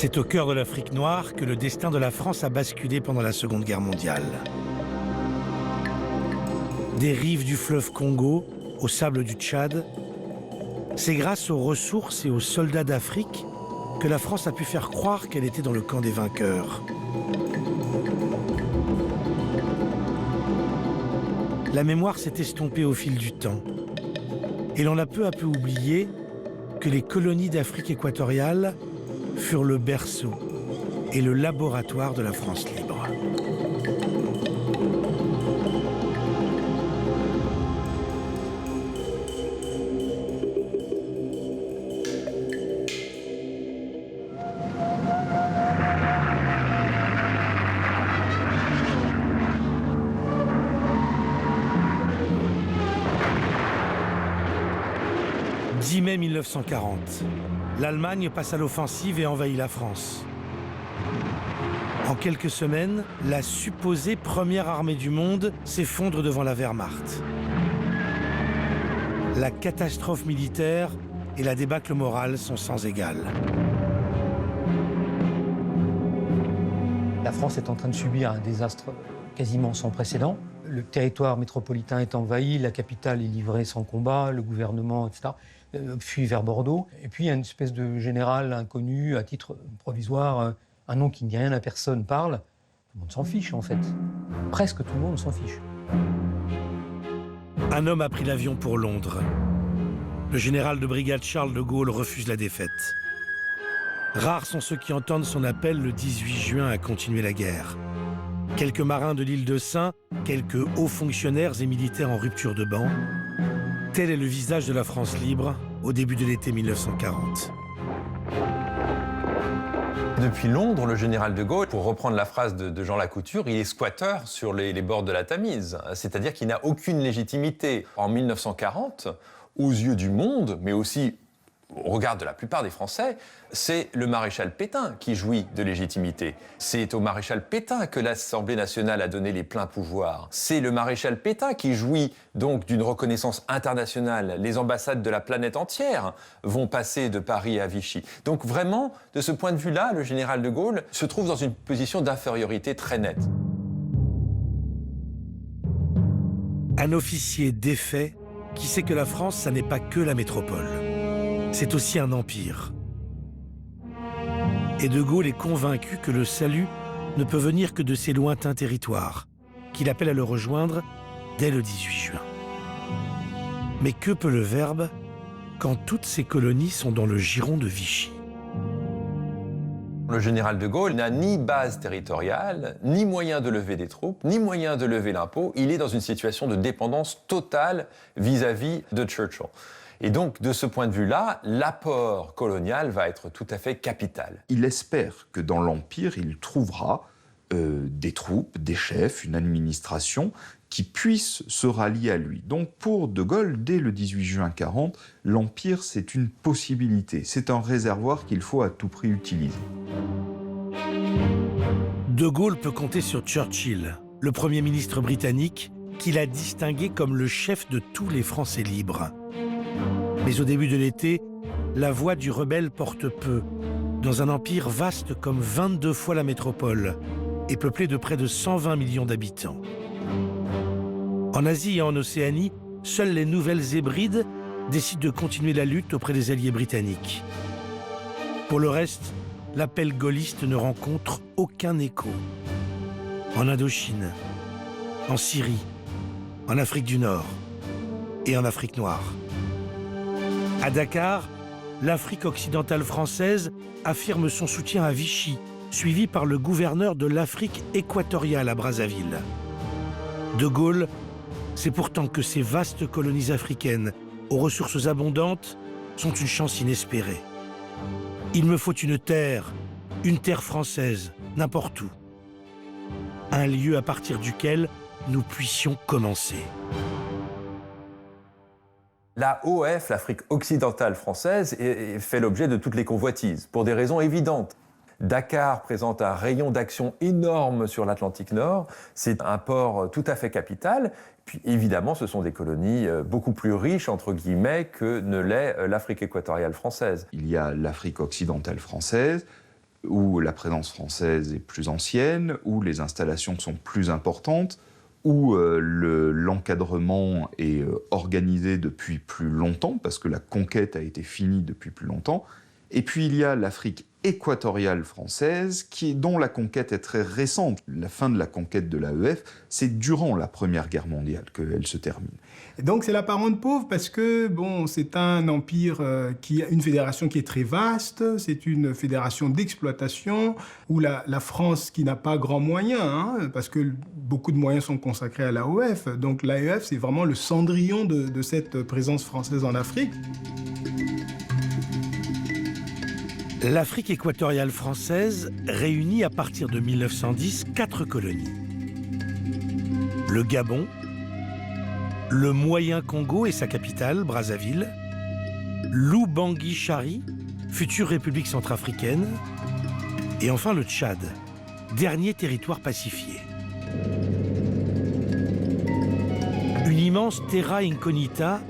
C'est au cœur de l'Afrique noire que le destin de la France a basculé pendant la Seconde Guerre mondiale. Des rives du fleuve Congo, au sable du Tchad, c'est grâce aux ressources et aux soldats d'Afrique que la France a pu faire croire qu'elle était dans le camp des vainqueurs. La mémoire s'est estompée au fil du temps. Et l'on a peu à peu oublié que les colonies d'Afrique équatoriale furent le berceau et le laboratoire de la France libre. « 10 mai 1940, l'Allemagne passe à l'offensive et envahit la France. En quelques semaines, la supposée première armée du monde s'effondre devant la Wehrmacht. La catastrophe militaire et la débâcle morale sont sans égal. La France est en train de subir un désastre quasiment sans précédent. Le territoire métropolitain est envahi, la capitale est livrée sans combat, le gouvernement, etc., fuit vers Bordeaux. Et puis il y a une espèce de général inconnu, à titre provisoire, un nom qui ne dit rien à personne, parle. Tout le monde s'en fiche, en fait. Presque tout le monde s'en fiche. Un homme a pris l'avion pour Londres. Le général de brigade Charles de Gaulle refuse la défaite. Rares sont ceux qui entendent son appel le 18 juin à continuer la guerre. Quelques marins de l'île de Sein, quelques hauts fonctionnaires et militaires en rupture de banc. Tel est le visage de la France libre au début de l'été 1940. Depuis Londres, le général de Gaulle, pour reprendre la phrase de Jean Lacouture, il est squatteur sur les bords de la Tamise. C'est-à-dire qu'il n'a aucune légitimité. En 1940, aux yeux du monde, mais aussi au regard de la plupart des Français, c'est le maréchal Pétain qui jouit de légitimité. C'est au maréchal Pétain que l'Assemblée nationale a donné les pleins pouvoirs. C'est le maréchal Pétain qui jouit donc d'une reconnaissance internationale. Les ambassades de la planète entière vont passer de Paris à Vichy. Donc vraiment, de ce point de vue-là, le général de Gaulle se trouve dans une position d'infériorité très nette. Un officier défait qui sait que la France, ça n'est pas que la métropole. C'est aussi un empire. Et de Gaulle est convaincu que le salut ne peut venir que de ces lointains territoires, qu'il appelle à le rejoindre dès le 18 juin. Mais que peut le Verbe quand toutes ces colonies sont dans le giron de Vichy? Le général de Gaulle n'a ni base territoriale, ni moyen de lever des troupes, ni moyen de lever l'impôt. Il est dans une situation de dépendance totale vis-à-vis de Churchill. Et donc, de ce point de vue-là, l'apport colonial va être tout à fait capital. Il espère que dans l'Empire, il trouvera des troupes, des chefs, une administration qui puissent se rallier à lui. Donc pour de Gaulle, dès le 18 juin 40, l'Empire, c'est une possibilité. C'est un réservoir qu'il faut à tout prix utiliser. De Gaulle peut compter sur Churchill, le Premier ministre britannique, qu'il a distingué comme le chef de tous les Français libres. Mais au début de l'été, la voix du rebelle porte peu, dans un empire vaste comme 22 fois la métropole et peuplé de près de 120 millions d'habitants. En Asie et en Océanie, seules les Nouvelles Hébrides décident de continuer la lutte auprès des alliés britanniques. Pour le reste, l'appel gaulliste ne rencontre aucun écho. En Indochine, en Syrie, en Afrique du Nord et en Afrique noire. À Dakar, l'Afrique occidentale française affirme son soutien à Vichy, suivi par le gouverneur de l'Afrique équatoriale à Brazzaville. De Gaulle sait pourtant que ces vastes colonies africaines, aux ressources abondantes, sont une chance inespérée. Il me faut une terre française, n'importe où. Un lieu à partir duquel nous puissions commencer. La OF, l'Afrique occidentale française, fait l'objet de toutes les convoitises, pour des raisons évidentes. Dakar présente un rayon d'action énorme sur l'Atlantique Nord, c'est un port tout à fait capital. Puis évidemment, ce sont des colonies beaucoup plus riches, entre guillemets, que ne l'est l'Afrique équatoriale française. Il y a l'Afrique occidentale française, où la présence française est plus ancienne, où les installations sont plus importantes, où l'encadrement est organisé depuis plus longtemps, parce que la conquête a été finie depuis plus longtemps. Et puis il y a l'Afrique équatoriale française, dont la conquête est très récente. La fin de la conquête de l'AEF, c'est durant la Première Guerre mondiale qu'elle se termine. Et donc c'est la parente pauvre parce que bon, c'est un empire qui a une fédération qui est très vaste, c'est une fédération d'exploitation, où la France qui n'a pas grand moyen, hein, parce que beaucoup de moyens sont consacrés à l'AOF. Donc l'AEF, c'est vraiment le cendrillon de cette présence française en Afrique. L'Afrique équatoriale française réunit à partir de 1910 4 colonies. Le Gabon, le Moyen-Congo et sa capitale, Brazzaville, l'Oubangui-Chari, future république centrafricaine, et enfin le Tchad, dernier territoire pacifié. Une immense terra incognita,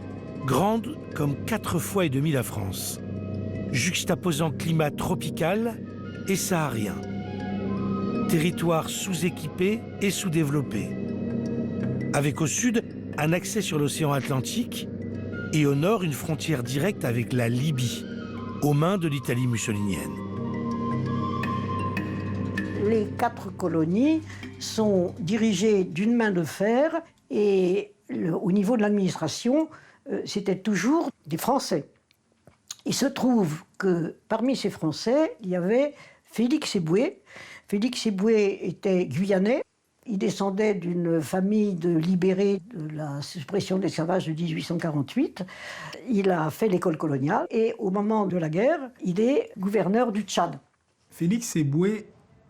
grande comme 4 fois et demi la France, juxtaposant climat tropical et saharien, territoire sous-équipé et sous-développé, avec au sud un accès sur l'océan Atlantique et au nord une frontière directe avec la Libye, aux mains de l'Italie mussolinienne. Les 4 colonies sont dirigées d'une main de fer et au niveau de l'administration, c'était toujours des Français. Il se trouve que parmi ces Français, il y avait Félix Éboué. Félix Éboué était guyanais. Il descendait d'une famille de libérés de la suppression de l'esclavage de 1848. Il a fait l'école coloniale et au moment de la guerre, il est gouverneur du Tchad. Félix Éboué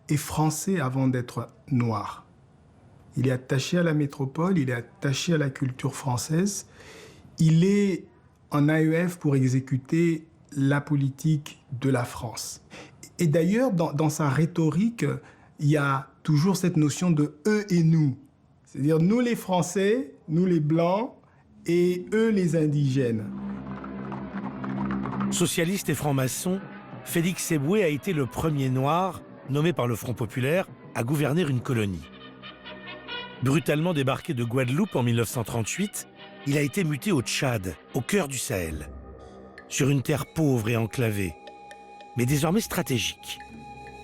est français avant d'être noir. Il est attaché à la métropole, il est attaché à la culture française. Il est en AEF pour exécuter la politique de la France. Et d'ailleurs, dans sa rhétorique, il y a toujours cette notion de « eux et nous ». C'est-à-dire nous les Français, nous les Blancs, et eux les indigènes. Socialiste et franc-maçon, Félix Éboué a été le premier noir, nommé par le Front populaire, à gouverner une colonie. Brutalement débarqué de Guadeloupe en 1938, il a été muté au Tchad, au cœur du Sahel, sur une terre pauvre et enclavée, mais désormais stratégique,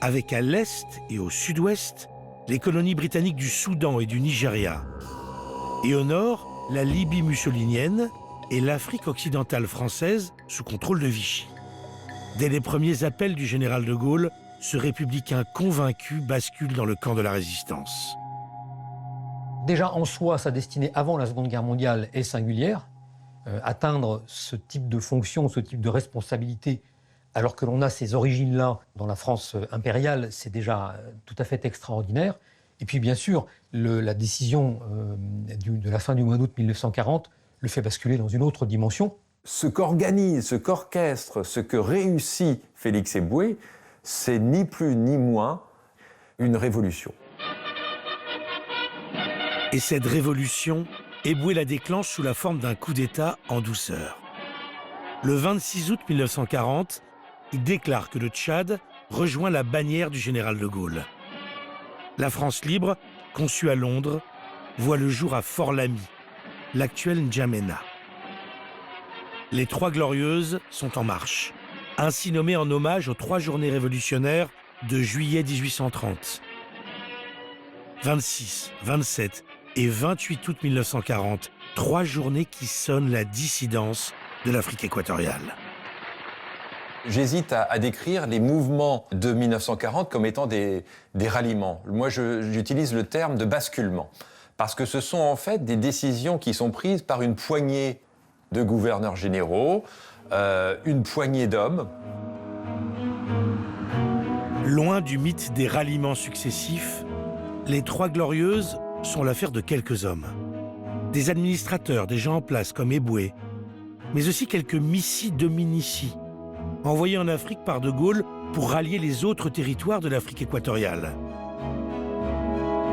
avec à l'est et au sud-ouest les colonies britanniques du Soudan et du Nigeria, et au nord la Libye mussolinienne et l'Afrique occidentale française sous contrôle de Vichy. Dès les premiers appels du général de Gaulle, ce républicain convaincu bascule dans le camp de la résistance. Déjà en soi, sa destinée avant la Seconde Guerre mondiale est singulière. Atteindre ce type de fonction, ce type de responsabilité, alors que l'on a ces origines-là dans la France impériale, c'est déjà tout à fait extraordinaire. Et puis bien sûr, la décision de la fin du mois d'août 1940 le fait basculer dans une autre dimension. Ce qu'organise, ce qu'orchestre, ce que réussit Félix Éboué, c'est ni plus ni moins une révolution. Et cette révolution, Éboué la déclenche sous la forme d'un coup d'État en douceur. Le 26 août 1940, il déclare que le Tchad rejoint la bannière du général de Gaulle. La France libre, conçue à Londres, voit le jour à Fort-Lamy, l'actuel N'Djamena. Les Trois Glorieuses sont en marche, ainsi nommées en hommage aux 3 journées révolutionnaires de juillet 1830. 26, 27 et 28 août 1940, 3 journées qui sonnent la dissidence de l'Afrique équatoriale. J'hésite à décrire les mouvements de 1940 comme étant des ralliements. Moi, j'utilise le terme de basculement, parce que ce sont en fait des décisions qui sont prises par une poignée de gouverneurs généraux, une poignée d'hommes. Loin du mythe des ralliements successifs, les Trois Glorieuses sont l'affaire de quelques hommes. Des administrateurs, des gens en place comme Éboué, mais aussi quelques missi dominici, envoyés en Afrique par de Gaulle pour rallier les autres territoires de l'Afrique équatoriale.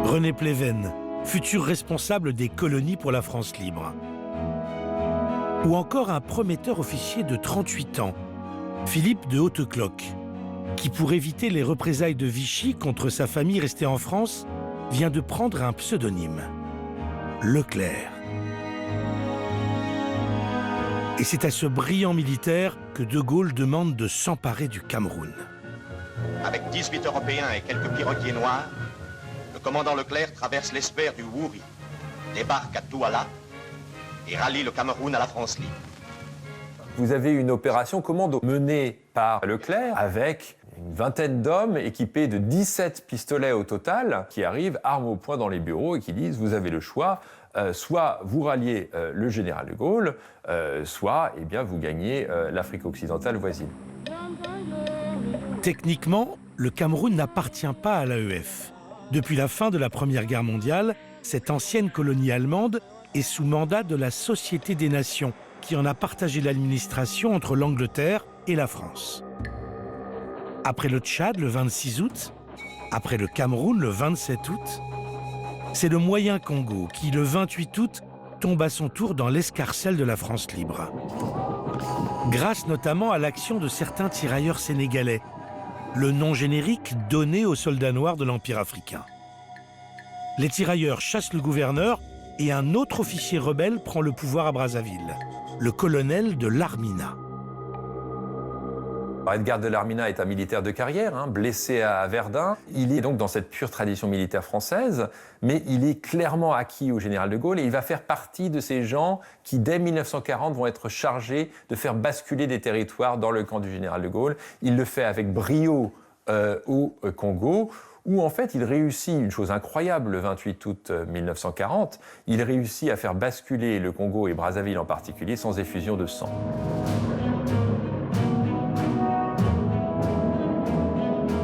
René Pleven, futur responsable des colonies pour la France libre. Ou encore un prometteur officier de 38 ans, Philippe de Hautecloque, qui, pour éviter les représailles de Vichy contre sa famille restée en France, vient de prendre un pseudonyme, Leclerc. Et c'est à ce brillant militaire que De Gaulle demande de s'emparer du Cameroun. Avec 18 Européens et quelques piroguiers noirs, le commandant Leclerc traverse l'estuaire du Wouri, débarque à Douala et rallie le Cameroun à la France libre. Vous avez une opération commando menée par Leclerc avec une vingtaine d'hommes équipés de 17 pistolets au total qui arrivent armes au poing dans les bureaux et qui disent vous avez le choix, soit vous ralliez le général de Gaulle, soit eh bien, vous gagnez l'Afrique occidentale voisine. Techniquement, le Cameroun n'appartient pas à l'AEF. Depuis la fin de la Première Guerre mondiale, cette ancienne colonie allemande est sous mandat de la Société des Nations, qui en a partagé l'administration entre l'Angleterre et la France. Après le Tchad, le 26 août, après le Cameroun, le 27 août, c'est le Moyen Congo qui, le 28 août, tombe à son tour dans l'escarcelle de la France libre. Grâce notamment à l'action de certains tirailleurs sénégalais, le nom générique donné aux soldats noirs de l'Empire africain. Les tirailleurs chassent le gouverneur et un autre officier rebelle prend le pouvoir à Brazzaville, le colonel de Larmina. Edgar de Larmina est un militaire de carrière, blessé à Verdun. Il est donc dans cette pure tradition militaire française, mais il est clairement acquis au général de Gaulle et il va faire partie de ces gens qui, dès 1940, vont être chargés de faire basculer des territoires dans le camp du général de Gaulle. Il le fait avec brio au Congo, où en fait il réussit une chose incroyable le 28 août 1940, il réussit à faire basculer le Congo et Brazzaville en particulier sans effusion de sang.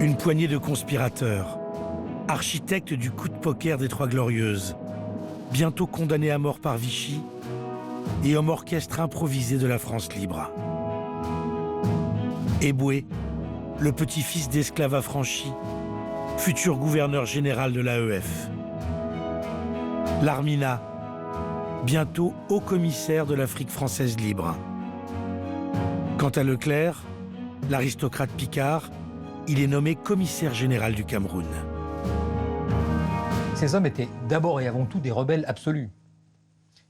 Une poignée de conspirateurs, architectes du coup de poker des Trois Glorieuses, bientôt condamnés à mort par Vichy, et homme orchestre improvisé de la France libre. Eboué, le petit-fils d'esclaves affranchis, futur gouverneur général de l'AEF. Larmina, bientôt haut commissaire de l'Afrique française libre. Quant à Leclerc, l'aristocrate Picard, il est nommé commissaire général du Cameroun. Ces hommes étaient d'abord et avant tout des rebelles absolus,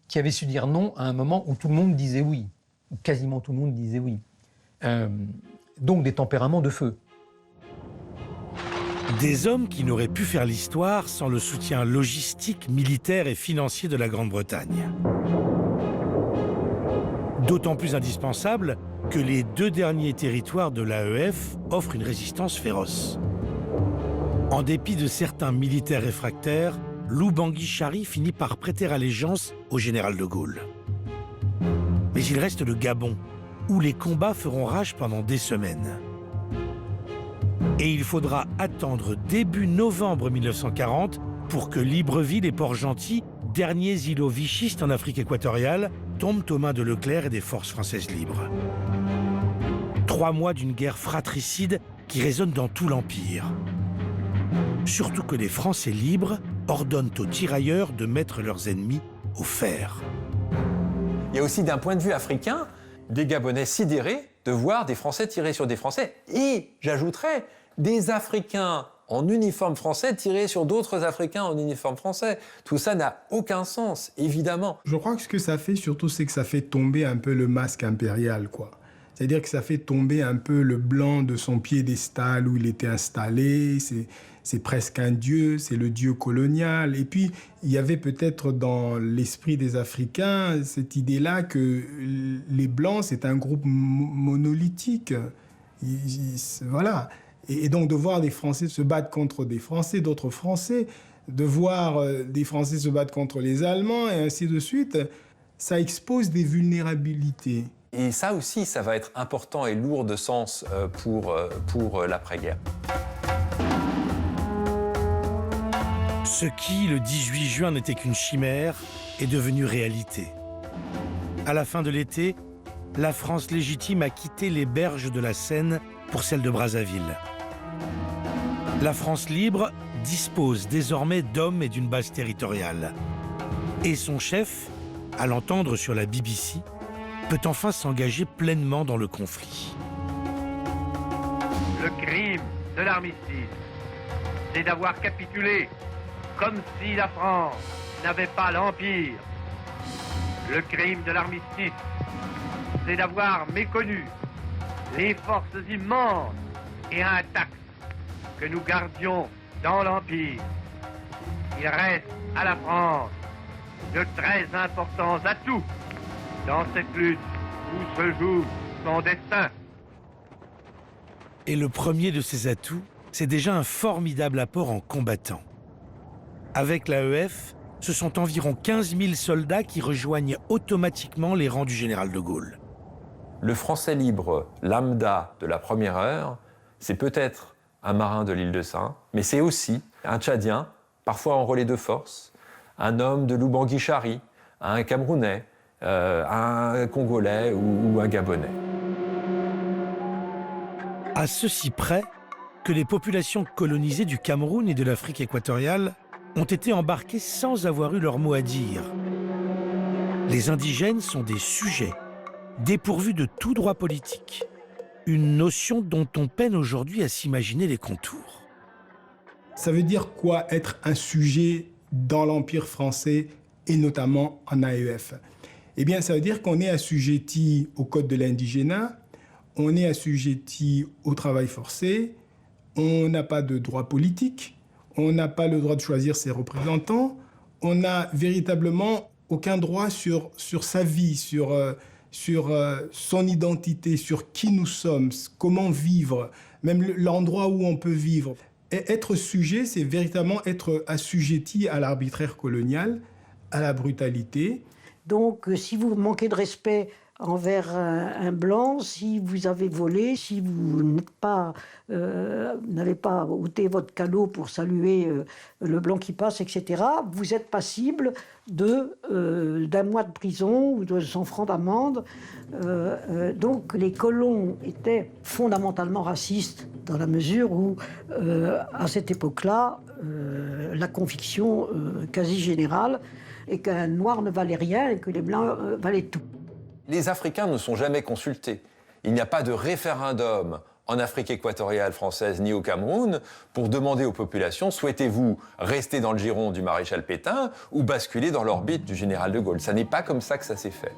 qui avaient su dire non à un moment où tout le monde disait oui, où quasiment tout le monde disait oui. Donc des tempéraments de feu. Des hommes qui n'auraient pu faire l'histoire sans le soutien logistique, militaire et financier de la Grande-Bretagne. D'autant plus indispensable que les deux derniers territoires de l'AEF offrent une résistance féroce. En dépit de certains militaires réfractaires, Lou Bangui Chari finit par prêter allégeance au général de Gaulle. Mais il reste le Gabon, où les combats feront rage pendant des semaines. Et il faudra attendre début novembre 1940 pour que Libreville et Port-Gentil, derniers îlots vichistes en Afrique équatoriale, tombent aux mains de Leclerc et des forces françaises libres. 3 mois d'une guerre fratricide qui résonne dans tout l'Empire. Surtout que les Français libres ordonnent aux tirailleurs de mettre leurs ennemis au fer. Il y a aussi d'un point de vue africain, des Gabonais sidérés de voir des Français tirer sur des Français. Et, j'ajouterais, des Africains en uniforme français tirer sur d'autres Africains en uniforme français. Tout ça n'a aucun sens, évidemment. Je crois que ce que ça fait surtout, c'est que ça fait tomber un peu le masque impérial, quoi. C'est-à-dire que ça fait tomber un peu le blanc de son piédestal où il était installé. C'est presque un dieu, c'est le dieu colonial. Et puis, il y avait peut-être dans l'esprit des Africains cette idée-là que les Blancs, c'est un groupe monolithique. Voilà. Et donc, de voir des Français se battre contre des Français, d'autres Français, de voir des Français se battre contre les Allemands, et ainsi de suite, ça expose des vulnérabilités. Et ça aussi, ça va être important et lourd de sens pour l'après-guerre. Ce qui, le 18 juin, n'était qu'une chimère, est devenu réalité. À la fin de l'été, la France légitime a quitté les berges de la Seine pour celle de Brazzaville. La France libre dispose désormais d'hommes et d'une base territoriale. Et son chef, à l'entendre sur la BBC, peut enfin s'engager pleinement dans le conflit. Le crime de l'armistice, c'est d'avoir capitulé comme si la France n'avait pas l'Empire. Le crime de l'armistice, c'est d'avoir méconnu les forces immenses et intactes que nous gardions dans l'Empire. Il reste à la France de très importants atouts dans cette lutte où se joue son destin. Et le premier de ces atouts, c'est déjà un formidable apport en combattants. Avec l'AEF, ce sont environ 15 000 soldats qui rejoignent automatiquement les rangs du général de Gaulle. Le Français libre lambda de la première heure, c'est peut-être un marin de l'île de Sein, mais c'est aussi un Tchadien, parfois en relais de force, un homme de Lubangui-Chari, un Camerounais, un Congolais ou un Gabonais. À ceci près que les populations colonisées du Cameroun et de l'Afrique équatoriale ont été embarquées sans avoir eu leur mot à dire. Les indigènes sont des sujets, dépourvus de tout droit politique. Une notion dont on peine aujourd'hui à s'imaginer les contours. Ça veut dire quoi être un sujet dans l'Empire français et notamment en AEF? Eh bien, ça veut dire qu'on est assujetti au code de l'indigénat, on est assujetti au travail forcé, on n'a pas de droit politique, on n'a pas le droit de choisir ses représentants, on n'a véritablement aucun droit sur sa vie, sur son identité, sur qui nous sommes, comment vivre, même l'endroit où on peut vivre. Et être sujet, c'est véritablement être assujetti à l'arbitraire colonial, à la brutalité. Donc, si vous manquez de respect envers un blanc, si vous avez volé, si vous n'avez pas ôté votre calot pour saluer le blanc qui passe, etc., vous êtes passible d'un mois de prison ou de 100 francs d'amende. Donc les colons étaient fondamentalement racistes dans la mesure où, à cette époque-là, la conviction quasi générale est qu'un noir ne valait rien et que les blancs valaient tout. Les Africains ne sont jamais consultés. Il n'y a pas de référendum en Afrique équatoriale française ni au Cameroun pour demander aux populations « Souhaitez-vous rester dans le giron du maréchal Pétain ou basculer dans l'orbite du général de Gaulle ?» Ça n'est pas comme ça que ça s'est fait.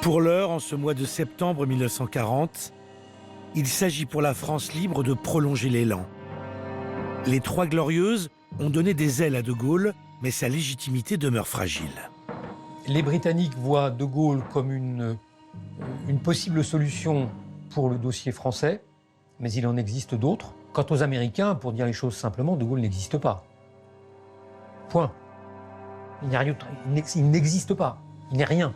Pour l'heure, en ce mois de septembre 1940, il s'agit pour la France libre de prolonger l'élan. Les Trois Glorieuses ont donné des ailes à De Gaulle, mais sa légitimité demeure fragile. Les Britanniques voient De Gaulle comme une possible solution pour le dossier français, mais il en existe d'autres. Quant aux Américains, pour dire les choses simplement, De Gaulle n'existe pas. Point. Il n'existe pas. Il n'est rien.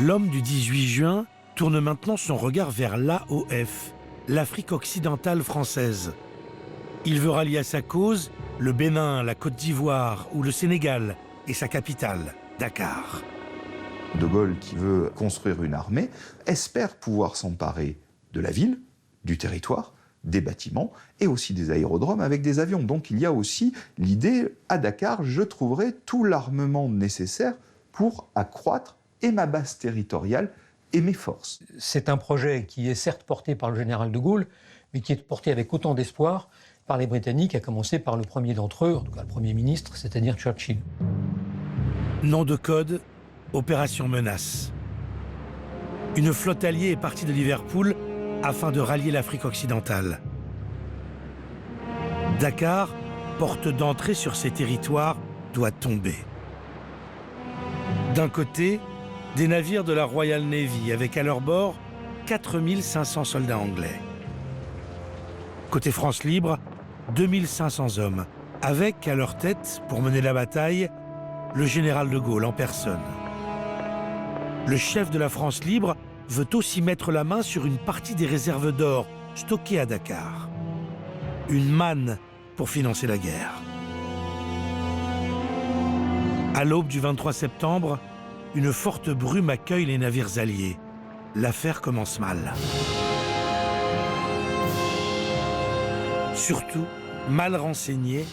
L'homme du 18 juin tourne maintenant son regard vers l'AOF, l'Afrique occidentale française. Il veut rallier à sa cause le Bénin, la Côte d'Ivoire ou le Sénégal et sa capitale, Dakar. De Gaulle, qui veut construire une armée, espère pouvoir s'emparer de la ville, du territoire, des bâtiments et aussi des aérodromes avec des avions. Donc il y a aussi l'idée, à Dakar, je trouverai tout l'armement nécessaire pour accroître et ma base territoriale et mes forces. C'est un projet qui est certes porté par le général de Gaulle, mais qui est porté avec autant d'espoir par les Britanniques, à commencer par le premier d'entre eux, en tout cas le Premier ministre, c'est-à-dire Churchill. Nom de code, Opération Menace. Une flotte alliée est partie de Liverpool afin de rallier l'Afrique occidentale. Dakar, porte d'entrée sur ces territoires, doit tomber. D'un côté, des navires de la Royal Navy avec à leur bord 4500 soldats anglais. Côté France libre, 2500 hommes, avec à leur tête, pour mener la bataille, le général de Gaulle en personne. Le chef de la France libre veut aussi mettre la main sur une partie des réserves d'or stockées à Dakar. Une manne pour financer la guerre. À l'aube du 23 septembre, une forte brume accueille les navires alliés. L'affaire commence mal. Surtout, mal renseignés,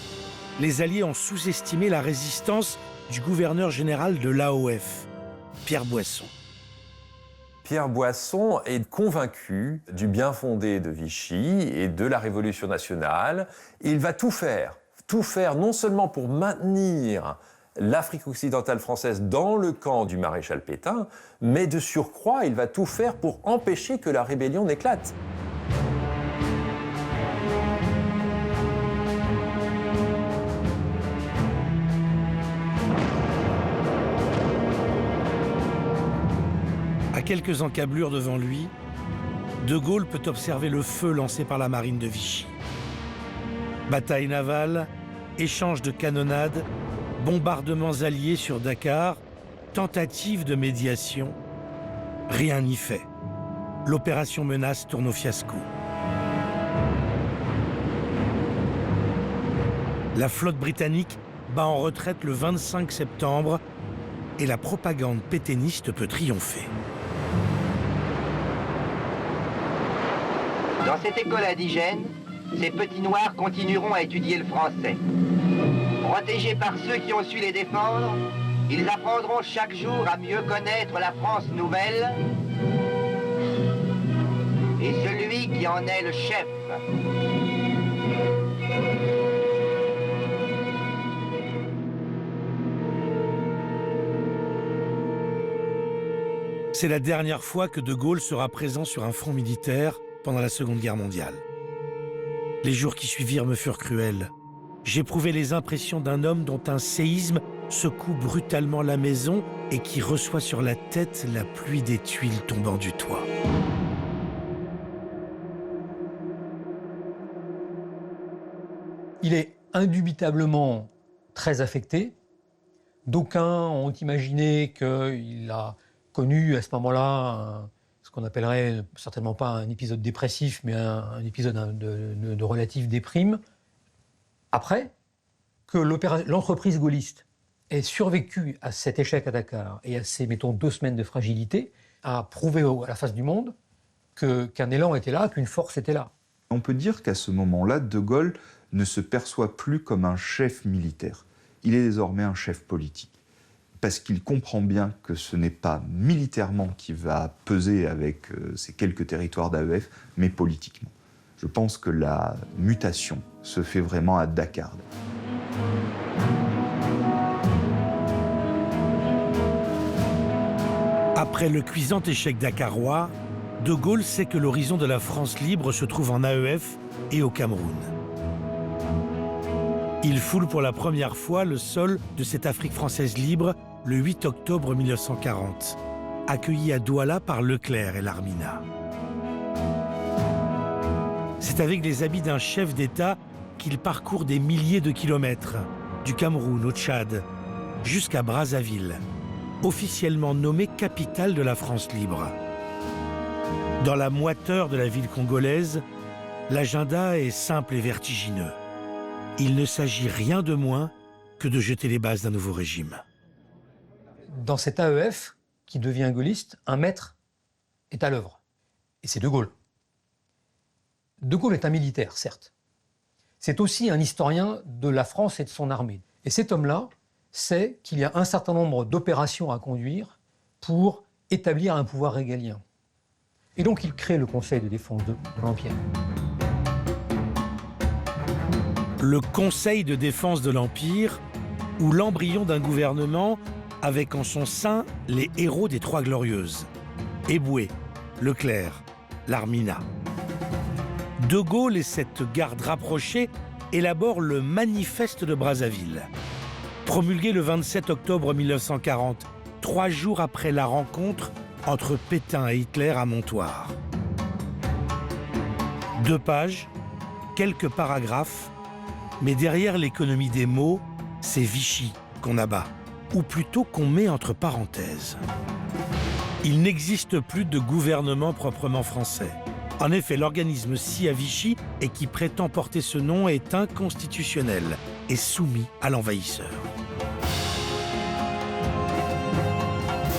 les Alliés ont sous-estimé la résistance du gouverneur général de l'AOF, Pierre Boisson. Pierre Boisson est convaincu du bien fondé de Vichy et de la Révolution nationale. Il va tout faire non seulement pour maintenir l'Afrique occidentale française dans le camp du maréchal Pétain, mais de surcroît, il va tout faire pour empêcher que la rébellion n'éclate. À quelques encablures devant lui, De Gaulle peut observer le feu lancé par la marine de Vichy. Bataille navale, échange de canonnades, bombardements alliés sur Dakar, tentative de médiation. Rien n'y fait. L'opération menace tourne au fiasco. La flotte britannique bat en retraite le 25 septembre et la propagande pétainiste peut triompher. Dans cette école indigène, ces petits noirs continueront à étudier le français. Protégés par ceux qui ont su les défendre, ils apprendront chaque jour à mieux connaître la France nouvelle et celui qui en est le chef. C'est la dernière fois que De Gaulle sera présent sur un front militaire pendant la Seconde Guerre mondiale. Les jours qui suivirent me furent cruels. J'éprouvais les impressions d'un homme dont un séisme secoue brutalement la maison et qui reçoit sur la tête la pluie des tuiles tombant du toit. Il est indubitablement très affecté. D'aucuns ont imaginé qu'il a connu à ce moment-là ce qu'on appellerait certainement pas un épisode dépressif, mais un épisode de relative déprime. Après, que l'entreprise gaulliste ait survécu à cet échec à Dakar et à ces, mettons, 2 semaines de fragilité, a prouvé à la face du monde qu'un élan était là, qu'une force était là. On peut dire qu'à ce moment-là, De Gaulle ne se perçoit plus comme un chef militaire. Il est désormais un chef politique. Parce qu'il comprend bien que ce n'est pas militairement qui va peser avec ces quelques territoires d'AEF, mais politiquement. Je pense que la mutation se fait vraiment à Dakar. Après le cuisant échec dakarois, De Gaulle sait que l'horizon de la France libre se trouve en AEF et au Cameroun. Il foule pour la première fois le sol de cette Afrique française libre le 8 octobre 1940, accueilli à Douala par Leclerc et l'Armina. C'est avec les habits d'un chef d'État qu'il parcourt des milliers de kilomètres, du Cameroun au Tchad, jusqu'à Brazzaville, officiellement nommée capitale de la France libre. Dans la moiteur de la ville congolaise, l'agenda est simple et vertigineux. Il ne s'agit rien de moins que de jeter les bases d'un nouveau régime. Dans cet AEF, qui devient gaulliste, un maître est à l'œuvre. Et c'est De Gaulle. De Gaulle est un militaire, certes. C'est aussi un historien de la France et de son armée. Et cet homme-là sait qu'il y a un certain nombre d'opérations à conduire pour établir un pouvoir régalien. Et donc il crée le Conseil de défense de l'Empire. Le Conseil de défense de l'Empire, ou l'embryon d'un gouvernement avec en son sein les héros des Trois Glorieuses, Eboué, Leclerc, l'Armina. De Gaulle et cette garde rapprochée élaborent le Manifeste de Brazzaville. Promulgué le 27 octobre 1940, 3 jours après la rencontre entre Pétain et Hitler à Montoire. 2 pages, quelques paragraphes, mais derrière l'économie des mots, c'est Vichy qu'on abat, ou plutôt qu'on met entre parenthèses. Il n'existe plus de gouvernement proprement français. En effet, l'organisme sis à Vichy et qui prétend porter ce nom est inconstitutionnel et soumis à l'envahisseur.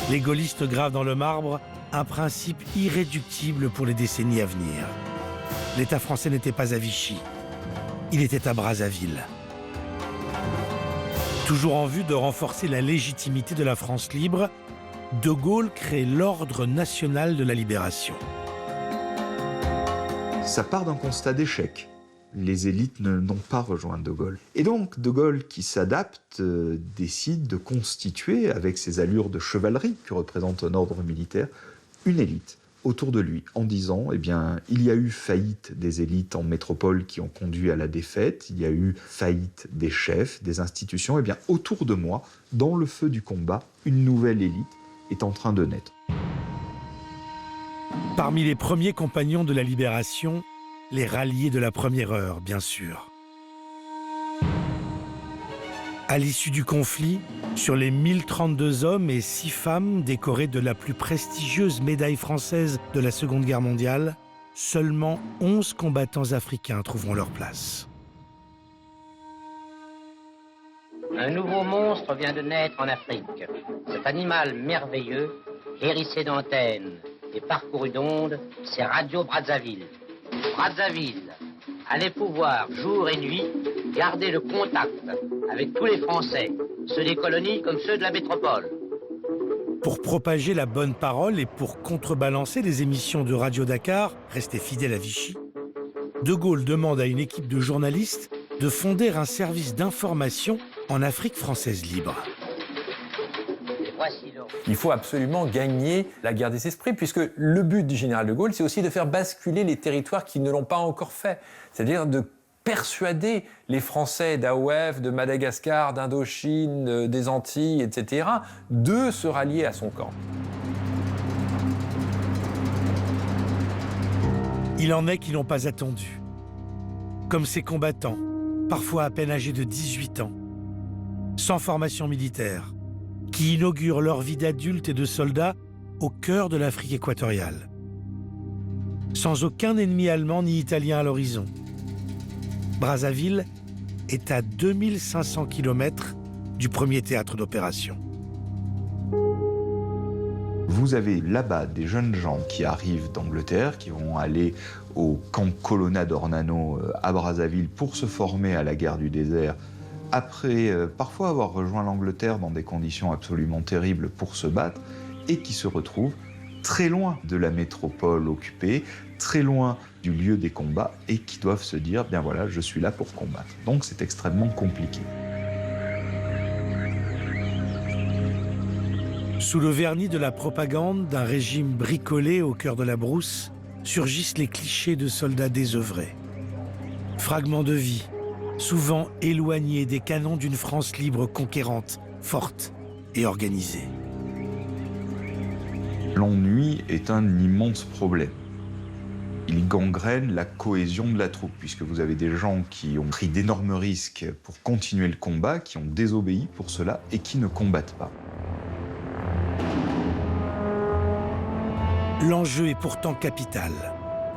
Les gaullistes gravent dans le marbre un principe irréductible pour les décennies à venir. L'État français n'était pas à Vichy, il était à Brazzaville. Toujours en vue de renforcer la légitimité de la France libre, De Gaulle crée l'Ordre national de la libération. Ça part d'un constat d'échec. Les élites n'ont pas rejoint De Gaulle. Et donc, De Gaulle, qui s'adapte, décide de constituer, avec ses allures de chevalerie que représente un ordre militaire, une élite autour de lui, en disant, eh bien, il y a eu faillite des élites en métropole qui ont conduit à la défaite, il y a eu faillite des chefs, des institutions, eh bien, autour de moi, dans le feu du combat, une nouvelle élite est en train de naître. Parmi les premiers compagnons de la libération, les ralliés de la première heure, bien sûr. À l'issue du conflit, sur les 1032 hommes et 6 femmes décorés de la plus prestigieuse médaille française de la Seconde Guerre mondiale, seulement 11 combattants africains trouveront leur place. Un nouveau monstre vient de naître en Afrique. Cet animal merveilleux, hérissé d'antennes et parcouru d'ondes, c'est Radio Brazzaville. Brazzaville allait pouvoir, jour et nuit, garder le contact avec tous les Français, ceux des colonies comme ceux de la métropole. Pour propager la bonne parole et pour contrebalancer les émissions de Radio Dakar, restées fidèles à Vichy, De Gaulle demande à une équipe de journalistes de fonder un service d'information en Afrique française libre. Il faut absolument gagner la guerre des esprits, puisque le but du général de Gaulle, c'est aussi de faire basculer les territoires qui ne l'ont pas encore fait. C'est-à-dire de persuader les Français d'AOF, de Madagascar, d'Indochine, des Antilles, etc., de se rallier à son camp. Il en est qui n'ont pas attendu. Comme ces combattants, parfois à peine âgés de 18 ans, sans formation militaire, qui inaugurent leur vie d'adulte et de soldat au cœur de l'Afrique équatoriale. Sans aucun ennemi allemand ni italien à l'horizon. Brazzaville est à 2500 km du premier théâtre d'opération. Vous avez là-bas des jeunes gens qui arrivent d'Angleterre, qui vont aller au camp Colonna d'Ornano à Brazzaville pour se former à la guerre du désert, après parfois avoir rejoint l'Angleterre dans des conditions absolument terribles pour se battre, et qui se retrouvent très loin de la métropole occupée, très loin du lieu des combats, et qui doivent se dire, bien voilà, je suis là pour combattre. Donc c'est extrêmement compliqué. Sous le vernis de la propagande d'un régime bricolé au cœur de la brousse, surgissent les clichés de soldats désœuvrés. Fragments de vie, souvent éloignés des canons d'une France libre conquérante, forte et organisée. L'ennui est un immense problème. Il gangrène la cohésion de la troupe, puisque vous avez des gens qui ont pris d'énormes risques pour continuer le combat, qui ont désobéi pour cela et qui ne combattent pas. L'enjeu est pourtant capital.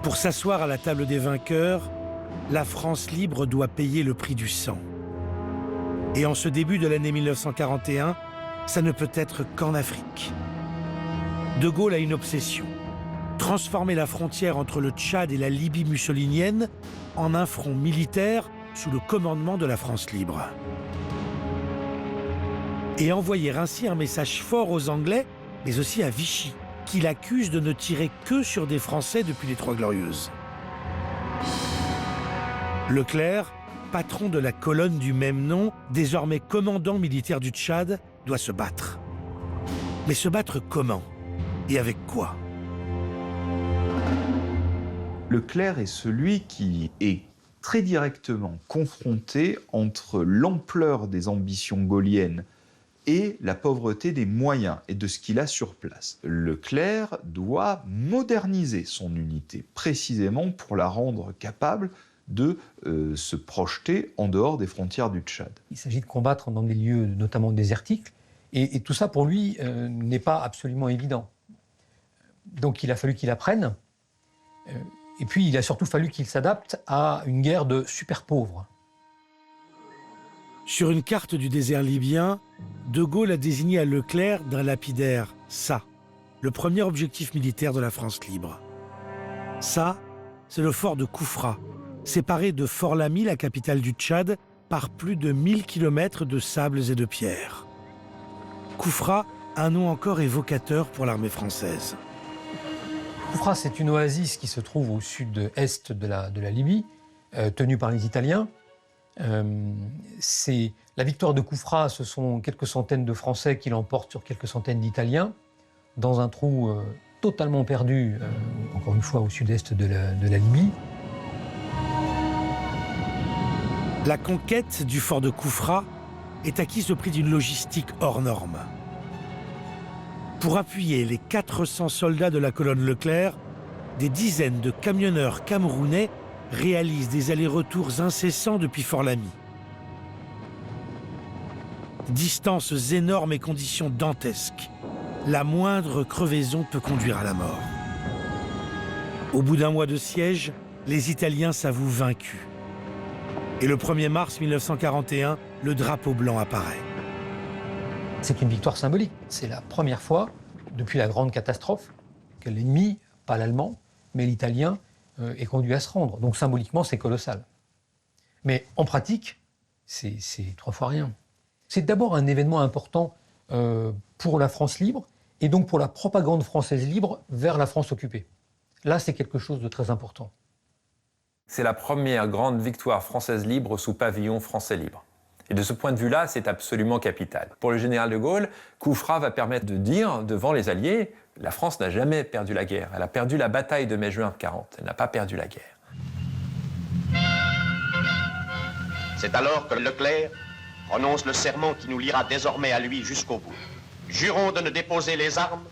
Pour s'asseoir à la table des vainqueurs, la France libre doit payer le prix du sang. Et en ce début de l'année 1941, ça ne peut être qu'en Afrique. De Gaulle a une obsession. Transformer la frontière entre le Tchad et la Libye mussolinienne en un front militaire sous le commandement de la France libre. Et envoyer ainsi un message fort aux Anglais, mais aussi à Vichy, qui l'accuse de ne tirer que sur des Français depuis les Trois Glorieuses. Leclerc, patron de la colonne du même nom, désormais commandant militaire du Tchad, doit se battre. Mais se battre comment? Et avec quoi? Leclerc est celui qui est très directement confronté entre l'ampleur des ambitions gaulliennes et la pauvreté des moyens et de ce qu'il a sur place. Leclerc doit moderniser son unité, précisément pour la rendre capable de se projeter en dehors des frontières du Tchad. Il s'agit de combattre dans des lieux notamment désertiques, et tout ça pour lui n'est pas absolument évident. Donc il a fallu qu'il apprenne, et puis il a surtout fallu qu'il s'adapte à une guerre de super pauvres. Sur une carte du désert libyen, De Gaulle a désigné à Leclerc d'un lapidaire ça, le premier objectif militaire de la France libre. Ça, c'est le fort de Koufra, séparé de Fort Lamy, la capitale du Tchad, par plus de 1000 km de sables et de pierres. Koufra, un nom encore évocateur pour l'armée française. Koufra, c'est une oasis qui se trouve au sud-est de la Libye, tenue par les Italiens. La victoire de Koufra, ce sont quelques centaines de Français qui l'emportent sur quelques centaines d'Italiens, dans un trou totalement perdu, encore une fois au sud-est de la Libye. La conquête du fort de Koufra est acquise au prix d'une logistique hors norme. Pour appuyer les 400 soldats de la colonne Leclerc, des dizaines de camionneurs camerounais réalisent des allers-retours incessants depuis Fort Lamy. Distances énormes et conditions dantesques. La moindre crevaison peut conduire à la mort. Au bout d'un mois de siège, les Italiens s'avouent vaincus. Et le 1er mars 1941, le drapeau blanc apparaît. C'est une victoire symbolique. C'est la première fois, depuis la grande catastrophe, que l'ennemi, pas l'allemand, mais l'italien, est conduit à se rendre. Donc symboliquement, c'est colossal. Mais en pratique, c'est 3 fois rien. C'est d'abord un événement important pour la France libre, et donc pour la propagande française libre vers la France occupée. Là, c'est quelque chose de très important. C'est la première grande victoire française libre sous pavillon français libre. Et de ce point de vue-là, c'est absolument capital. Pour le général de Gaulle, Koufra va permettre de dire devant les Alliés, la France n'a jamais perdu la guerre. Elle a perdu la bataille de mai-juin 40. Elle n'a pas perdu la guerre. C'est alors que Leclerc prononce le serment qui nous liera désormais à lui jusqu'au bout. Jurons de ne déposer les armes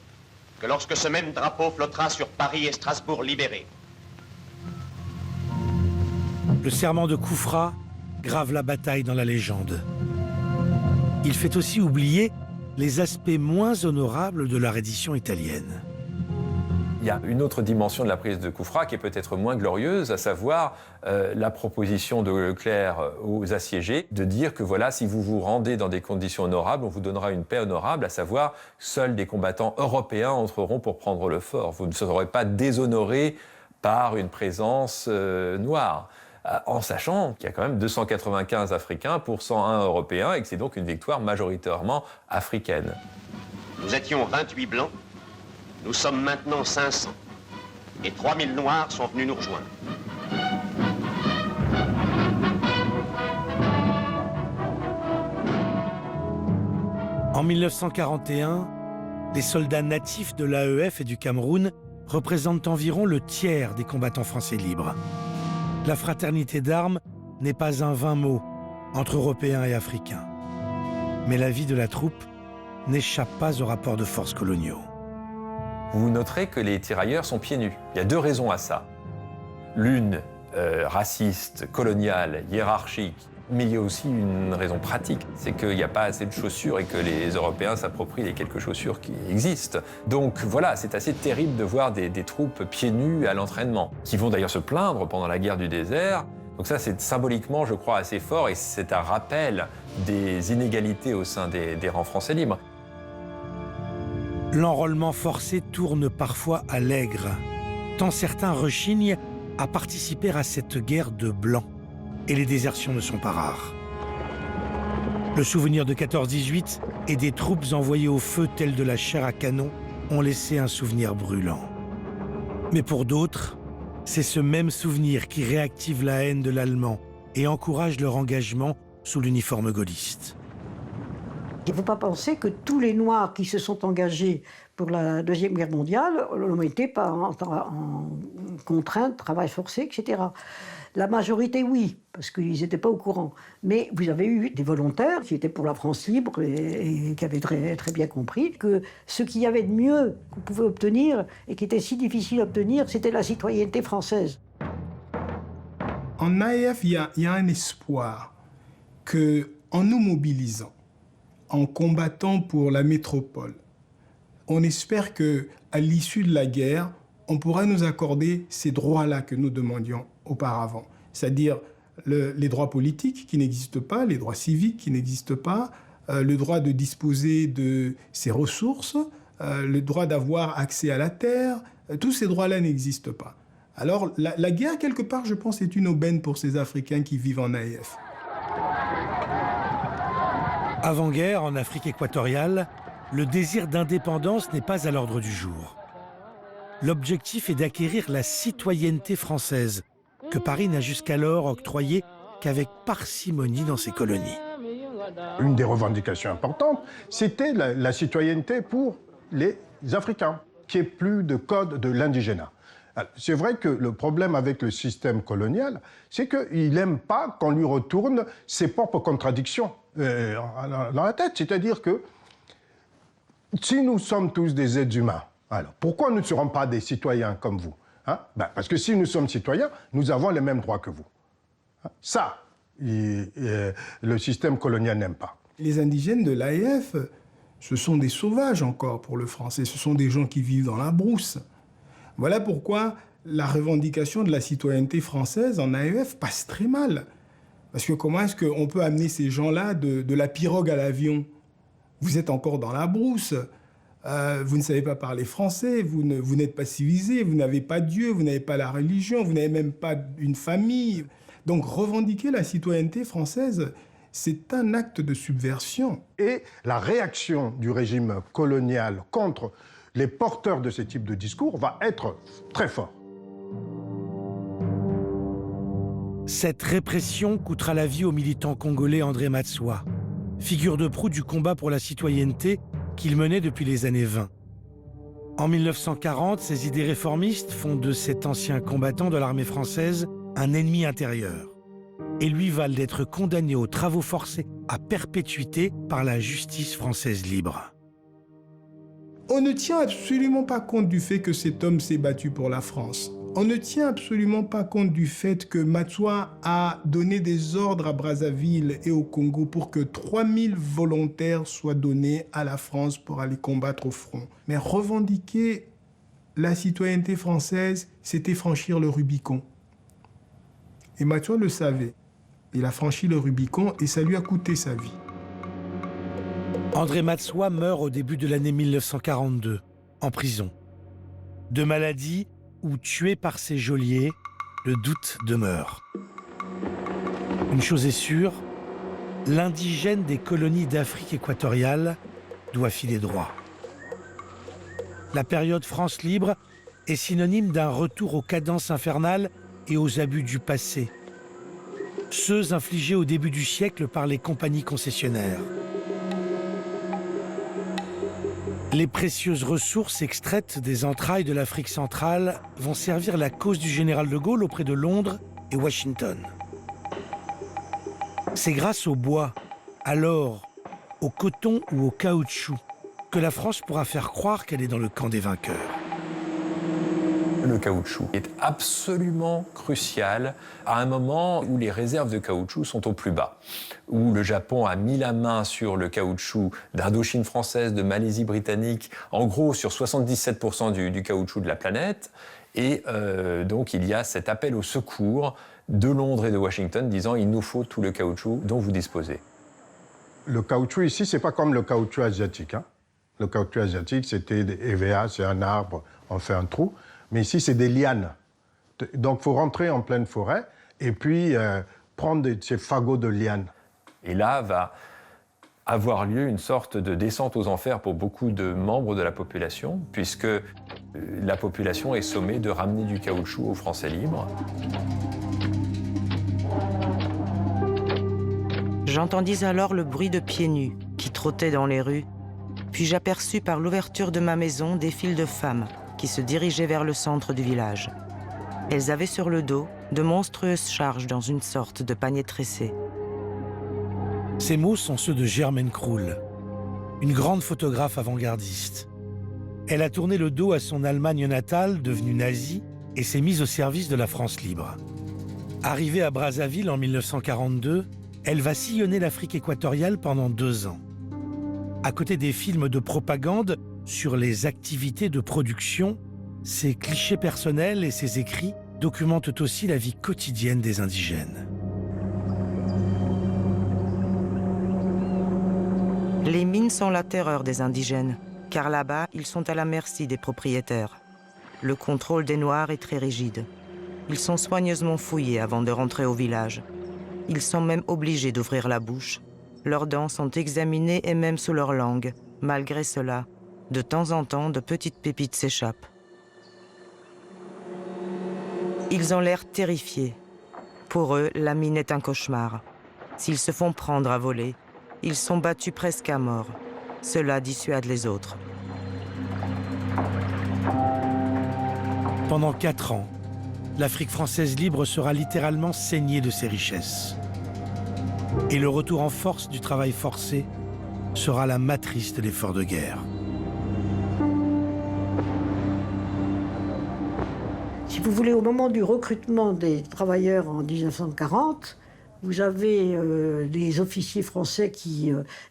que lorsque ce même drapeau flottera sur Paris et Strasbourg libérés. Le serment de Koufra grave la bataille dans la légende. Il fait aussi oublier les aspects moins honorables de la reddition italienne. Il y a une autre dimension de la prise de Koufra qui est peut-être moins glorieuse, à savoir la proposition de Leclerc aux assiégés de dire que voilà, si vous vous rendez dans des conditions honorables, on vous donnera une paix honorable, à savoir seuls des combattants européens entreront pour prendre le fort. Vous ne serez pas déshonorés par une présence noire. En sachant qu'il y a quand même 295 Africains pour 101 Européens et que c'est donc une victoire majoritairement africaine. Nous étions 28 Blancs, nous sommes maintenant 500. Et 3000 Noirs sont venus nous rejoindre. En 1941, les soldats natifs de l'AEF et du Cameroun représentent environ le tiers des combattants français libres. La fraternité d'armes n'est pas un vain mot entre Européens et Africains. Mais la vie de la troupe n'échappe pas aux rapports de force coloniaux. Vous noterez que les tirailleurs sont pieds nus. Il y a 2 raisons à ça. L'une, raciste, coloniale, hiérarchique, mais il y a aussi une raison pratique. C'est qu'il n'y a pas assez de chaussures et que les Européens s'approprient les quelques chaussures qui existent. Donc voilà, c'est assez terrible de voir des troupes pieds nus à l'entraînement, qui vont d'ailleurs se plaindre pendant la guerre du désert. Donc ça, c'est symboliquement, je crois, assez fort et c'est un rappel des inégalités au sein des rangs français libres. L'enrôlement forcé tourne parfois à l'aigre, tant certains rechignent à participer à cette guerre de blancs. Et les désertions ne sont pas rares. Le souvenir de 14-18 et des troupes envoyées au feu telles de la chair à canon ont laissé un souvenir brûlant. Mais pour d'autres, c'est ce même souvenir qui réactive la haine de l'Allemand et encourage leur engagement sous l'uniforme gaulliste. Il ne faut pas penser que tous les Noirs qui se sont engagés pour la Deuxième Guerre mondiale l'ont été en contrainte, travail forcé, etc. La majorité, oui, parce qu'ils n'étaient pas au courant. Mais vous avez eu des volontaires qui étaient pour la France libre et qui avaient très bien compris que ce qu'il y avait de mieux qu'on pouvait obtenir et qui était si difficile à obtenir, c'était la citoyenneté française. En AEF, il y a un espoir qu'en nous mobilisant, en combattant pour la métropole, on espère qu'à l'issue de la guerre, on pourra nous accorder ces droits-là que nous demandions auparavant, c'est-à-dire les droits politiques qui n'existent pas, les droits civiques qui n'existent pas, le droit de disposer de ses ressources, le droit d'avoir accès à la terre, tous ces droits-là n'existent pas. Alors la guerre, quelque part, je pense, est une aubaine pour ces Africains qui vivent en AEF. Avant-guerre, en Afrique équatoriale, le désir d'indépendance n'est pas à l'ordre du jour. L'objectif est d'acquérir la citoyenneté française, que Paris n'a jusqu'alors octroyée qu'avec parcimonie dans ses colonies. Une des revendications importantes, c'était la citoyenneté pour les Africains, qu'il n'y ait plus de code de l'indigénat. C'est vrai que le problème avec le système colonial, c'est qu'il n'aime pas qu'on lui retourne ses propres contradictions dans la tête. C'est-à-dire que si nous sommes tous des êtres humains, alors pourquoi nous ne serons pas des citoyens comme vous, hein? Parce que si nous sommes citoyens, nous avons les mêmes droits que vous. Ça, le système colonial n'aime pas. Les indigènes de l'AEF, ce sont des sauvages encore pour le français. Ce sont des gens qui vivent dans la brousse. Voilà pourquoi la revendication de la citoyenneté française en AEF passe très mal. Parce que comment est-ce qu'on peut amener ces gens-là de la pirogue à l'avion? Vous êtes encore dans la brousse. Vous ne savez pas parler français, vous n'êtes pas civilisé, vous n'avez pas Dieu, vous n'avez pas la religion, vous n'avez même pas une famille. Donc revendiquer la citoyenneté française, c'est un acte de subversion. Et la réaction du régime colonial contre les porteurs de ce type de discours va être très forte. Cette répression coûtera la vie au militant congolais André Matsoa, figure de proue du combat pour la citoyenneté qu'il menait depuis les années 20. En 1940, ses idées réformistes font de cet ancien combattant de l'armée française un ennemi intérieur et lui valent d'être condamné aux travaux forcés à perpétuité par la justice française libre. On ne tient absolument pas compte du fait que cet homme s'est battu pour la France. On ne tient absolument pas compte du fait que Matsoa a donné des ordres à Brazzaville et au Congo pour que 3000 volontaires soient donnés à la France pour aller combattre au front. Mais revendiquer la citoyenneté française, c'était franchir le Rubicon. Et Matsoa le savait. Il a franchi le Rubicon et ça lui a coûté sa vie. André Matsoa meurt au début de l'année 1942, en prison. De maladie ou tué par ses geôliers, le doute demeure. Une chose est sûre, l'indigène des colonies d'Afrique équatoriale doit filer droit. La période France libre est synonyme d'un retour aux cadences infernales et aux abus du passé, ceux infligés au début du siècle par les compagnies concessionnaires. Les précieuses ressources extraites des entrailles de l'Afrique centrale vont servir la cause du général de Gaulle auprès de Londres et Washington. C'est grâce au bois, à l'or, au coton ou au caoutchouc que la France pourra faire croire qu'elle est dans le camp des vainqueurs. Le caoutchouc est absolument crucial à un moment où les réserves de caoutchouc sont au plus bas, où le Japon a mis la main sur le caoutchouc d'Indochine française, de Malaisie britannique, en gros sur 77% du caoutchouc de la planète. Et donc il y a cet appel au secours de Londres et de Washington disant « il nous faut tout le caoutchouc dont vous disposez ». Le caoutchouc ici, c'est pas comme le caoutchouc asiatique, hein. Le caoutchouc asiatique, c'était des EVA, c'est un arbre, on fait un trou. Mais ici, c'est des lianes. Donc, il faut rentrer en pleine forêt et puis prendre ces fagots de lianes. Et là va avoir lieu une sorte de descente aux enfers pour beaucoup de membres de la population, puisque la population est sommée de ramener du caoutchouc aux Français libres. J'entendis alors le bruit de pieds nus qui trottaient dans les rues, puis j'aperçus par l'ouverture de ma maison des files de femmes qui se dirigeaient vers le centre du village. Elles avaient sur le dos de monstrueuses charges dans une sorte de panier tressé. Ces mots sont ceux de Germaine Krull, une grande photographe avant-gardiste. Elle a tourné le dos à son Allemagne natale, devenue nazie, et s'est mise au service de la France libre. Arrivée à Brazzaville en 1942, elle va sillonner l'Afrique équatoriale pendant 2 ans. À côté des films de propagande sur les activités de production, ses clichés personnels et ses écrits documentent aussi la vie quotidienne des indigènes. Les mines sont la terreur des indigènes, car là-bas, ils sont à la merci des propriétaires. Le contrôle des Noirs est très rigide. Ils sont soigneusement fouillés avant de rentrer au village. Ils sont même obligés d'ouvrir la bouche. Leurs dents sont examinées et même sous leur langue. Malgré cela, de temps en temps, de petites pépites s'échappent. Ils ont l'air terrifiés. Pour eux, la mine est un cauchemar. S'ils se font prendre à voler, ils sont battus presque à mort. Cela dissuade les autres. Pendant 4 ans, l'Afrique française libre sera littéralement saignée de ses richesses. Et le retour en force du travail forcé sera la matrice de l'effort de guerre. Si vous voulez, au moment du recrutement des travailleurs en 1940, vous avez des officiers français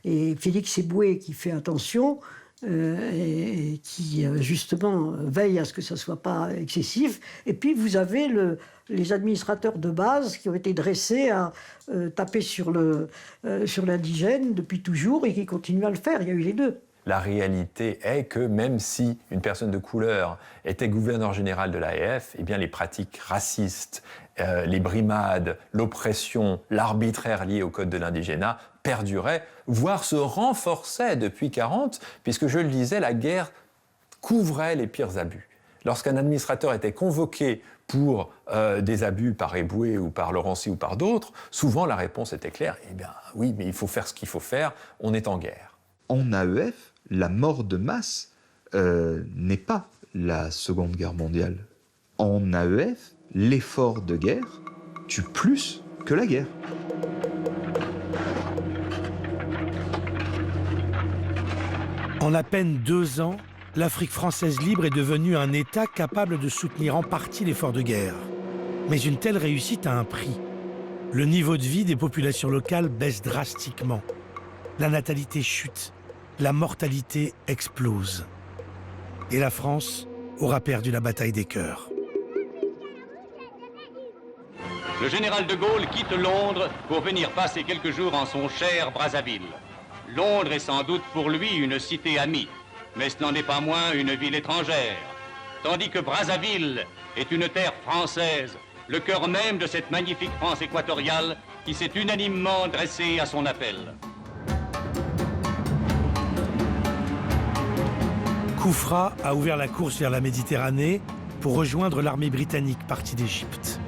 et Félix Eboué qui fait attention et qui justement veille à ce que ça ne soit pas excessif. Et puis vous avez les administrateurs de base qui ont été dressés à taper sur l'indigène depuis toujours et qui continuent à le faire. Il y a eu les deux. La réalité est que même si une personne de couleur était gouverneur général de l'AEF, eh bien les pratiques racistes, les brimades, l'oppression, l'arbitraire lié au code de l'indigénat perduraient, voire se renforçaient depuis 1940, puisque je le disais, la guerre couvrait les pires abus. Lorsqu'un administrateur était convoqué pour des abus par Eboué ou par Laurency ou par d'autres, souvent la réponse était claire, eh bien oui, mais il faut faire ce qu'il faut faire, on est en guerre. En AEF, la mort de masse n'est pas la Seconde Guerre mondiale. En AEF, l'effort de guerre tue plus que la guerre. En à peine 2 ans, l'Afrique française libre est devenue un État capable de soutenir en partie l'effort de guerre. Mais une telle réussite a un prix. Le niveau de vie des populations locales baisse drastiquement. La natalité chute. La mortalité explose. Et la France aura perdu la bataille des cœurs. Le général de Gaulle quitte Londres pour venir passer quelques jours en son cher Brazzaville. Londres est sans doute pour lui une cité amie, mais ce n'en est pas moins une ville étrangère. Tandis que Brazzaville est une terre française, le cœur même de cette magnifique France équatoriale qui s'est unanimement dressée à son appel. Koufra a ouvert la course vers la Méditerranée pour rejoindre l'armée britannique partie d'Égypte.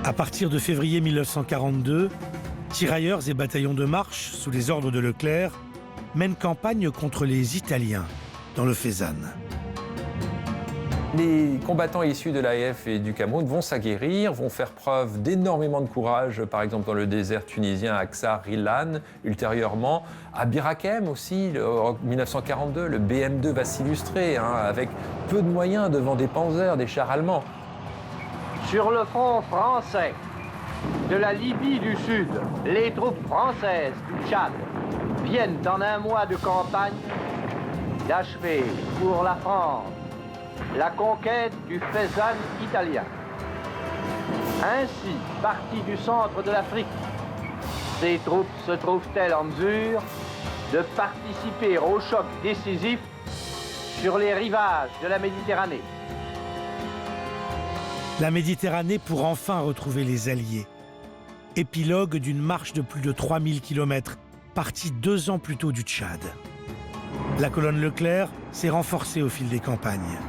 À partir de février 1942, tirailleurs et bataillons de marche, sous les ordres de Leclerc, mènent campagne contre les Italiens dans le Fezzan. Les combattants issus de l'AEF et du Cameroun vont s'aguerrir, vont faire preuve d'énormément de courage, par exemple dans le désert tunisien à Ksar Ilan, ultérieurement. À Bir Hakeim aussi, en 1942, le BM2 va s'illustrer, avec peu de moyens devant des panzers, des chars allemands. Sur le front français de la Libye du Sud, les troupes françaises du Tchad viennent en un mois de campagne d'achever pour la France la conquête du Fezzan italien. Ainsi, parties du centre de l'Afrique, ces troupes se trouvent-elles en mesure de participer au choc décisif sur les rivages de la Méditerranée. La Méditerranée pour enfin retrouver les Alliés. Épilogue d'une marche de plus de 3000 km, partie 2 ans plus tôt du Tchad. La colonne Leclerc s'est renforcée au fil des campagnes.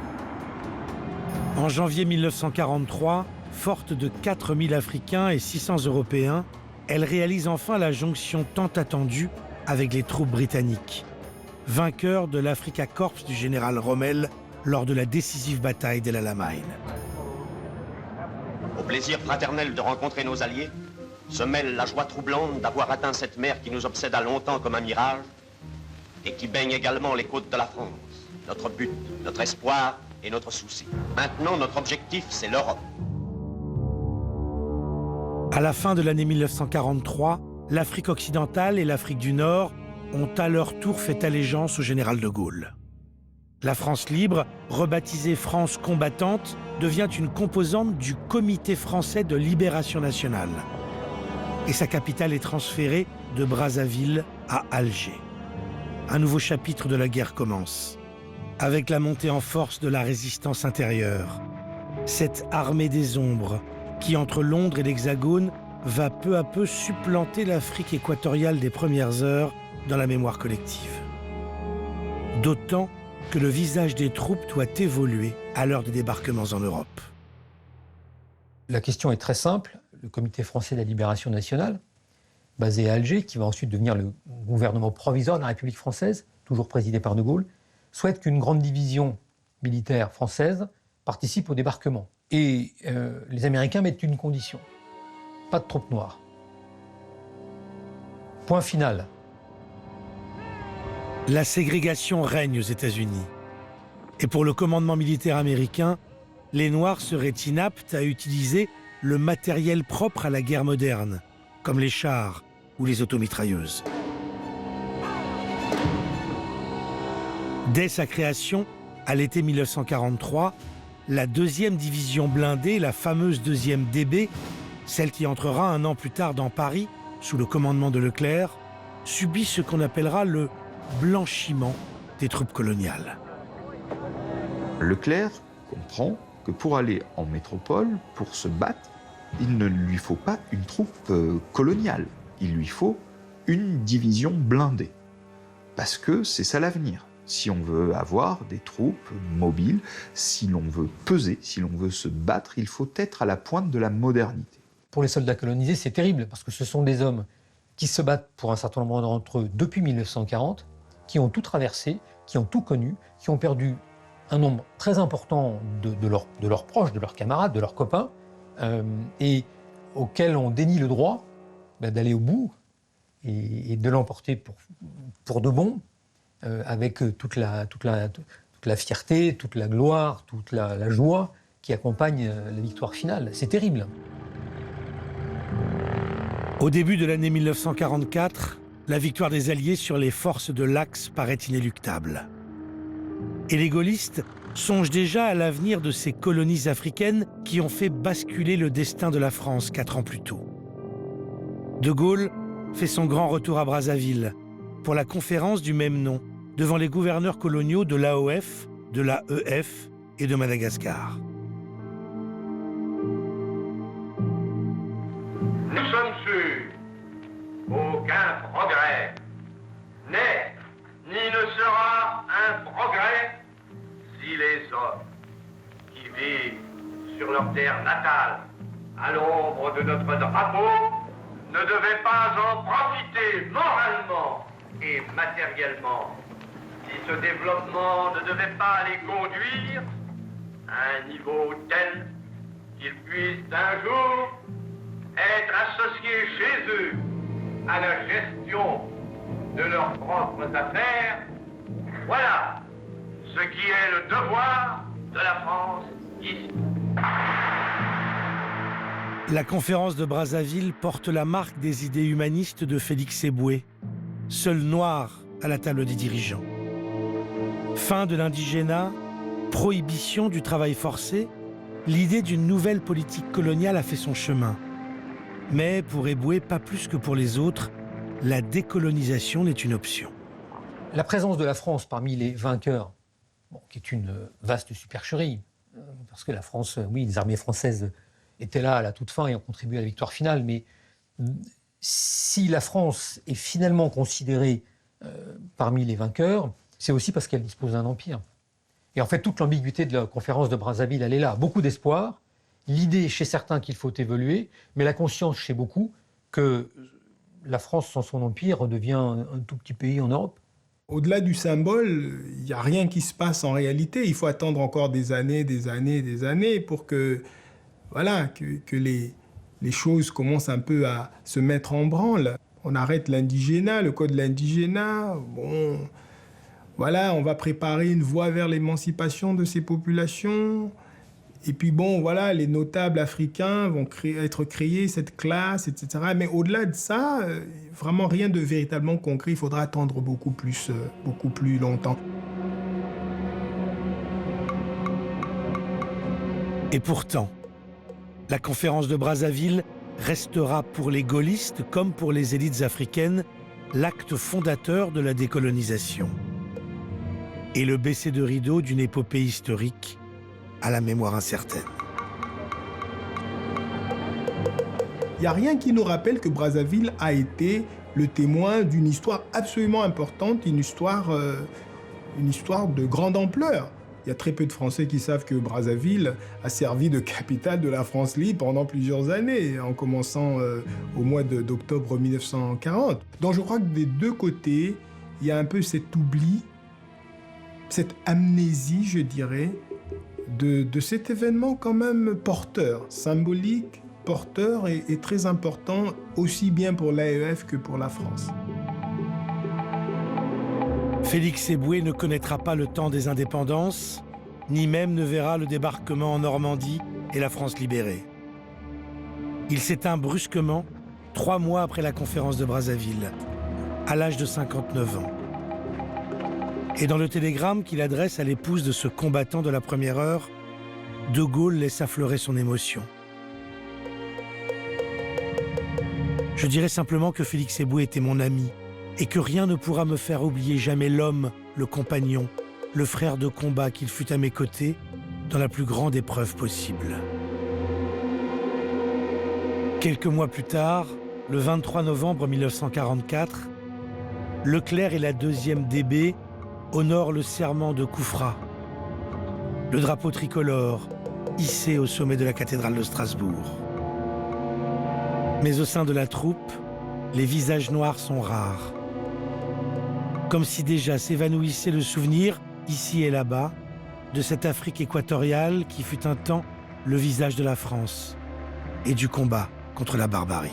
En janvier 1943, forte de 4000 Africains et 600 Européens, elle réalise enfin la jonction tant attendue avec les troupes britanniques, vainqueurs de l'Africa Corps du général Rommel lors de la décisive bataille d'El Alamein. Au plaisir fraternel de rencontrer nos alliés, se mêle la joie troublante d'avoir atteint cette mer qui nous obséda longtemps comme un mirage et qui baigne également les côtes de la France. Notre but, notre espoir et notre souci. Maintenant, notre objectif, c'est l'Europe. À la fin de l'année 1943, l'Afrique occidentale et l'Afrique du Nord ont à leur tour fait allégeance au général de Gaulle. La France libre, rebaptisée France combattante, devient une composante du Comité français de libération nationale. Et sa capitale est transférée de Brazzaville à Alger. Un nouveau chapitre de la guerre commence, avec la montée en force de la résistance intérieure. Cette armée des ombres qui, entre Londres et l'Hexagone, va peu à peu supplanter l'Afrique équatoriale des premières heures dans la mémoire collective. D'autant que le visage des troupes doit évoluer à l'heure des débarquements en Europe. La question est très simple. Le Comité français de la libération nationale, basé à Alger, qui va ensuite devenir le gouvernement provisoire de la République française, toujours présidé par De Gaulle, souhaite qu'une grande division militaire française participe au débarquement. Et les Américains mettent une condition. Pas de troupes noires. Point final. La ségrégation règne aux États-Unis. Et pour le commandement militaire américain, les Noirs seraient inaptes à utiliser le matériel propre à la guerre moderne, comme les chars ou les automitrailleuses. Dès sa création, à l'été 1943, la 2e division blindée, la fameuse 2e DB, celle qui entrera un an plus tard dans Paris, sous le commandement de Leclerc, subit ce qu'on appellera le blanchiment des troupes coloniales. Leclerc comprend que pour aller en métropole, pour se battre, il ne lui faut pas une troupe coloniale, il lui faut une division blindée. Parce que c'est ça l'avenir. Si on veut avoir des troupes mobiles, si l'on veut peser, si l'on veut se battre, il faut être à la pointe de la modernité. Pour les soldats colonisés, c'est terrible, parce que ce sont des hommes qui se battent pour un certain nombre d'entre eux depuis 1940, qui ont tout traversé, qui ont tout connu, qui ont perdu un nombre très important de leurs proches, de leurs camarades, de leurs copains, et auxquels on dénie le droit d'aller au bout et de l'emporter pour de bon, avec toute la fierté, toute la gloire, toute la joie qui accompagne la victoire finale. C'est terrible. Au début de l'année 1944, la victoire des Alliés sur les forces de l'Axe paraît inéluctable. Et les gaullistes songent déjà à l'avenir de ces colonies africaines qui ont fait basculer le destin de la France 4 ans plus tôt. De Gaulle fait son grand retour à Brazzaville pour la conférence du même nom devant les gouverneurs coloniaux de l'AOF, de l'AEF et de Madagascar. Nous sommes sûrs qu'aucun progrès n'est ni ne sera un progrès si les hommes qui vivent sur leur terre natale, à l'ombre de notre drapeau, ne devaient pas en profiter moralement et matériellement, si ce développement ne devait pas les conduire à un niveau tel qu'ils puissent un jour être associés chez eux à la gestion de leurs propres affaires. Voilà ce qui est le devoir de la France ici. La conférence de Brazzaville porte la marque des idées humanistes de Félix Éboué, seul noir à la table des dirigeants. Fin de l'indigénat, prohibition du travail forcé, l'idée d'une nouvelle politique coloniale a fait son chemin. Mais pour Éboué, pas plus que pour les autres, la décolonisation n'est une option. La présence de la France parmi les vainqueurs, qui est une vaste supercherie, parce que la France, oui, les armées françaises étaient là à la toute fin et ont contribué à la victoire finale, mais si la France est finalement considérée parmi les vainqueurs, c'est aussi parce qu'elle dispose d'un empire. Et en fait, toute l'ambiguïté de la conférence de Brazzaville, elle est là. Beaucoup d'espoir, l'idée chez certains qu'il faut évoluer, mais la conscience chez beaucoup que la France, sans son empire, redevient un tout petit pays en Europe. Au-delà du symbole, il n'y a rien qui se passe en réalité. Il faut attendre encore des années pour que, voilà, que les choses commencent un peu à se mettre en branle. On arrête l'indigénat, le code de l'indigénat. Bon, voilà, on va préparer une voie vers l'émancipation de ces populations. Et puis bon, voilà, les notables africains vont être créés, cette classe, etc. Mais au-delà de ça, vraiment rien de véritablement concret. Il faudra attendre beaucoup plus longtemps. Et pourtant, la conférence de Brazzaville restera pour les gaullistes comme pour les élites africaines l'acte fondateur de la décolonisation et le baisser de rideau d'une épopée historique à la mémoire incertaine. Il n'y a rien qui nous rappelle que Brazzaville a été le témoin d'une histoire absolument importante, une histoire de grande ampleur. Il y a très peu de Français qui savent que Brazzaville a servi de capitale de la France libre pendant plusieurs années, en commençant au mois d'octobre 1940. Donc je crois que des deux côtés, il y a un peu cet oubli, cette amnésie, je dirais, de cet événement quand même porteur, symbolique, porteur et très important, aussi bien pour l'AEF que pour la France. Félix Éboué ne connaîtra pas le temps des indépendances, ni même ne verra le débarquement en Normandie et la France libérée. Il s'éteint brusquement 3 mois après la conférence de Brazzaville, à l'âge de 59 ans. Et dans le télégramme qu'il adresse à l'épouse de ce combattant de la première heure, De Gaulle laisse affleurer son émotion. Je dirais simplement que Félix Éboué était mon ami, et que rien ne pourra me faire oublier jamais l'homme, le compagnon, le frère de combat qu'il fut à mes côtés dans la plus grande épreuve possible. Quelques mois plus tard, le 23 novembre 1944, Leclerc et la 2e DB honorent le serment de Koufra, le drapeau tricolore hissé au sommet de la cathédrale de Strasbourg. Mais au sein de la troupe, les visages noirs sont rares. Comme si déjà s'évanouissait le souvenir, ici et là-bas, de cette Afrique équatoriale qui fut un temps le visage de la France et du combat contre la barbarie.